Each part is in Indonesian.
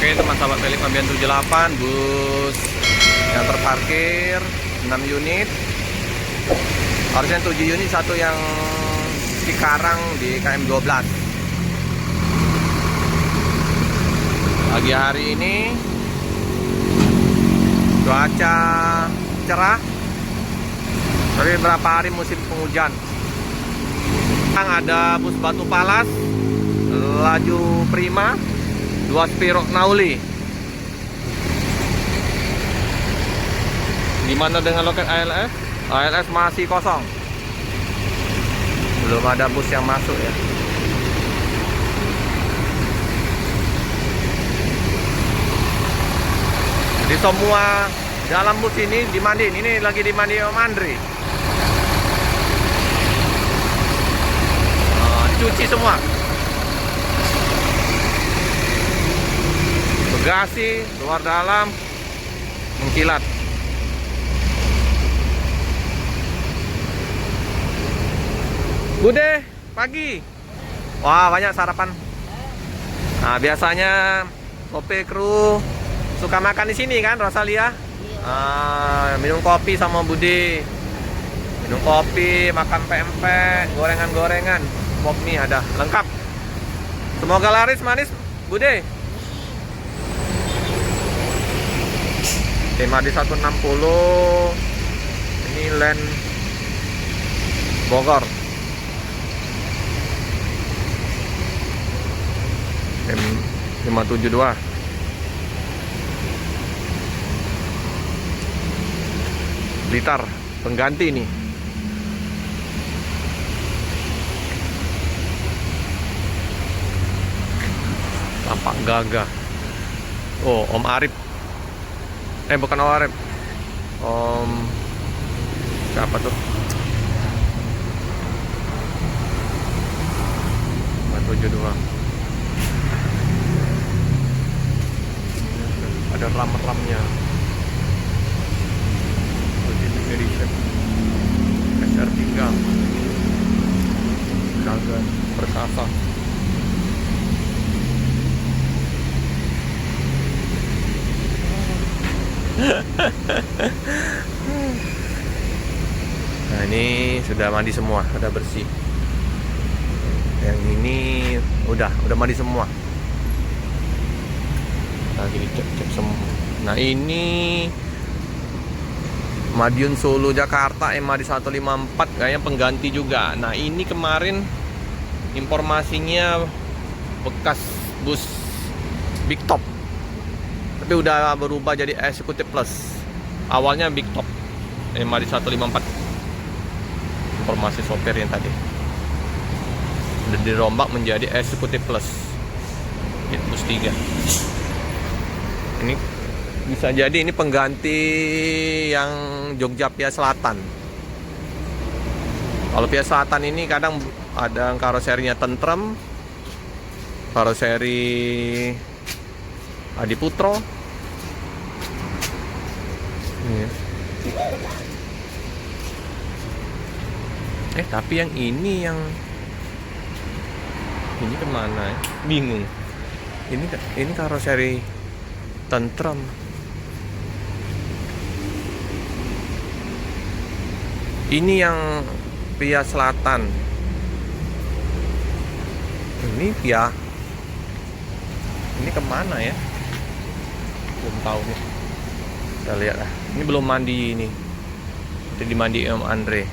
Oke teman sahabat Felix Ambian 78, bus yang terparkir 6 unit, harusnya 7 unit, satu yang Cikarang di KM 12. Pagi hari ini cuaca cerah, tapi beberapa hari musim penghujan. Ada bus Batu Palas, laju prima, 2 Spirok Nauli. Gimana dengan loket ALS? ALS masih kosong, belum ada bus yang masuk ya. Jadi semua dalam bus ini dimandiin. Ini lagi dimandi Om Andri. Dicuci semua. Bagasi luar dalam mengkilat. Bude, pagi. Wah, banyak sarapan. Nah, biasanya sopir kru suka makan di sini kan, Rosalia? Minum kopi sama Bude. Minum kopi, makan pempek, gorengan-gorengan. Pop mie ada, lengkap. Semoga laris manis, Bude. Tema di 160. Ini Land Bogor. M572. Blitar pengganti ini. Tampak gagah. Oh, Om Arif. Bukan Om Arif. Om siapa tuh? 572. Ada ram-ramnya. Edition SR3 gagah perkasa. Nah, ini sudah mandi semua, sudah bersih. Yang ini udah mandi semua. Lagi dicek semua. Nah, ini Madiun Solo Jakarta MAD 154, kayaknya pengganti juga. Nah, ini kemarin informasinya bekas bus Big Top, tapi udah berubah jadi Executive Plus. Awalnya Big Top MAD 154. Informasi sopir yang tadi udah dirombak menjadi Executive Plus, bus 3. Ini bisa jadi ini pengganti yang Jogja Pia Selatan. Kalau Pia Selatan ini kadang ada karoserinya tentrem, karoseri Adiputro. Tapi yang ini kemana ya? Bingung. Ini karoseri tentrem. Ini yang Pia Selatan. Ini Pia. Ini kemana ya? Belum tahu nih. Kita lihat lah. Ini belum mandi ini. Jadi dimandi Om Andre.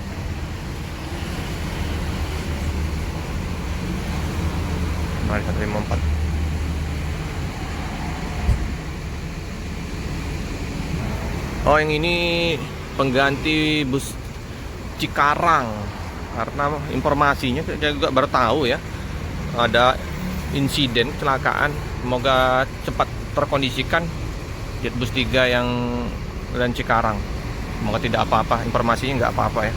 Mari 154. Oh, yang ini pengganti bus Cikarang, karena informasinya saya juga baru tahu ya, ada insiden kecelakaan. Semoga cepat terkondisikan jet bus 3 yang dan Cikarang. Semoga tidak apa-apa, informasinya nggak apa-apa ya.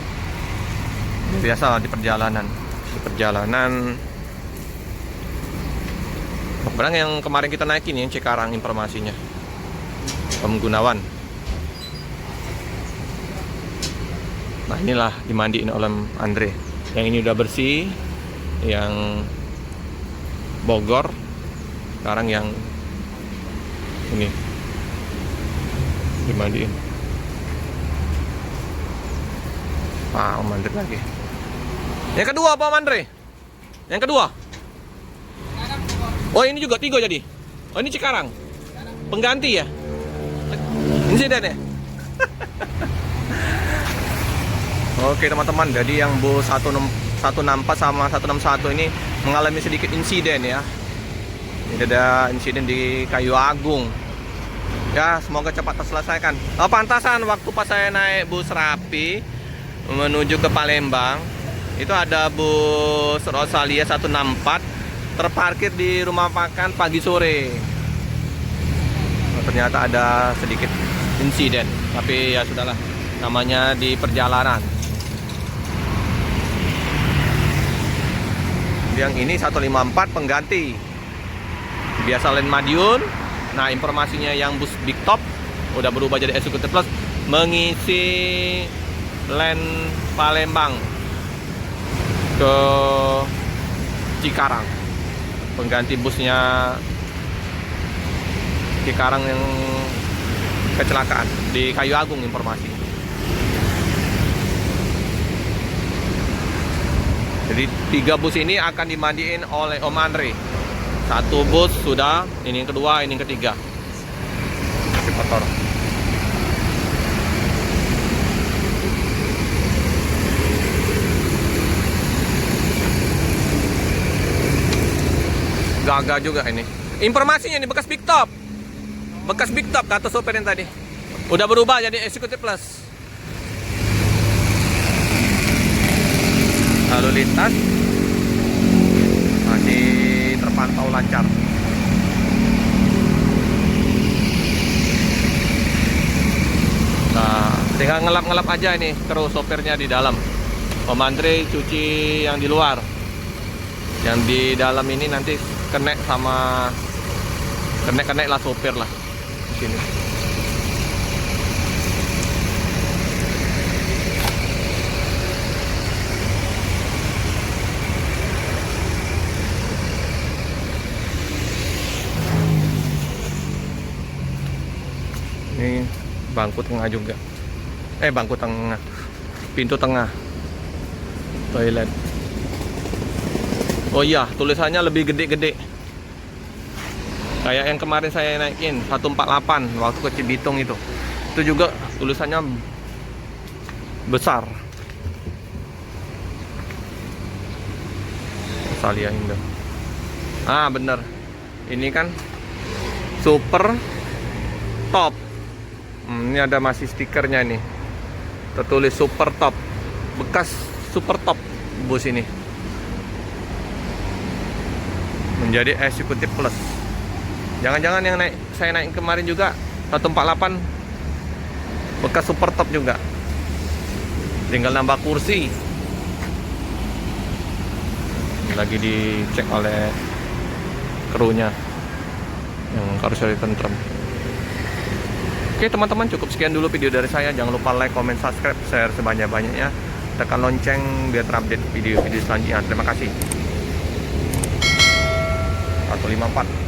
Biasa di perjalanan. Barang yang kemarin kita naikin yang Cikarang informasinya, Om Gunawan. Nah, inilah dimandiin oleh Andre. Yang ini udah bersih, yang Bogor. Sekarang yang Ini dimandiin. Om Andre lagi. Yang kedua apa Om Andre? Yang kedua. Oh ini juga 3 jadi. Oh ini Cikarang. Pengganti ya. Insiden ya. Oke teman-teman, jadi yang bus 164 sama 161 ini mengalami sedikit insiden ya. Ini ada insiden di Kayu Agung. Ya, semoga cepat terselesaikan. Pantasan waktu pas saya naik bus Rapi menuju ke Palembang, itu ada bus Rosalia 164 terparkir di rumah makan pagi sore. Ternyata ada sedikit insiden, tapi ya sudahlah, namanya di perjalanan. Yang ini 154 pengganti. Biasa lain Madiun. Nah, informasinya yang bus Big Top udah berubah jadi Executive Plus mengisi lane Palembang ke Cikarang. Pengganti busnya Cikarang yang kecelakaan di Kayu Agung informasi. Jadi 3 bus ini akan dimandiin oleh Om Andre. 1 bus sudah, ini yang kedua, ini yang ketiga. Masih kotor. Gagal juga ini. Informasinya ini bekas Big Top. Bekas Big Top kata sopir yang tadi. Udah berubah jadi Executive Plus. Lalu lintas masih terpantau lancar. Nah, tinggal ngelap-ngelap aja ini terus sopirnya di dalam. Om Andre cuci yang di luar. Yang di dalam ini nanti kenek sama kenek lah sopir lah di sini. Ini bangku tengah juga. Bangku tengah. Pintu tengah. Toilet. Oh iya, tulisannya lebih gede-gede. Kayak yang kemarin saya naikin 148 waktu ke Cibitung itu. Itu juga tulisannya besar. Rosalia Indo. Bener. Ini kan super top. Ini ada masih stikernya nih. Tertulis super top. Bekas super top bus ini. Menjadi Executive Plus. Jangan-jangan yang saya naik kemarin juga 148 bekas super top juga. Tinggal nambah kursi. Lagi dicek oleh krunya yang harus tentrem. Oke teman-teman, cukup sekian dulu video dari saya. Jangan lupa like, comment, subscribe, share sebanyak-banyaknya. Tekan lonceng biar terupdate video-video selanjutnya. Terima kasih. 154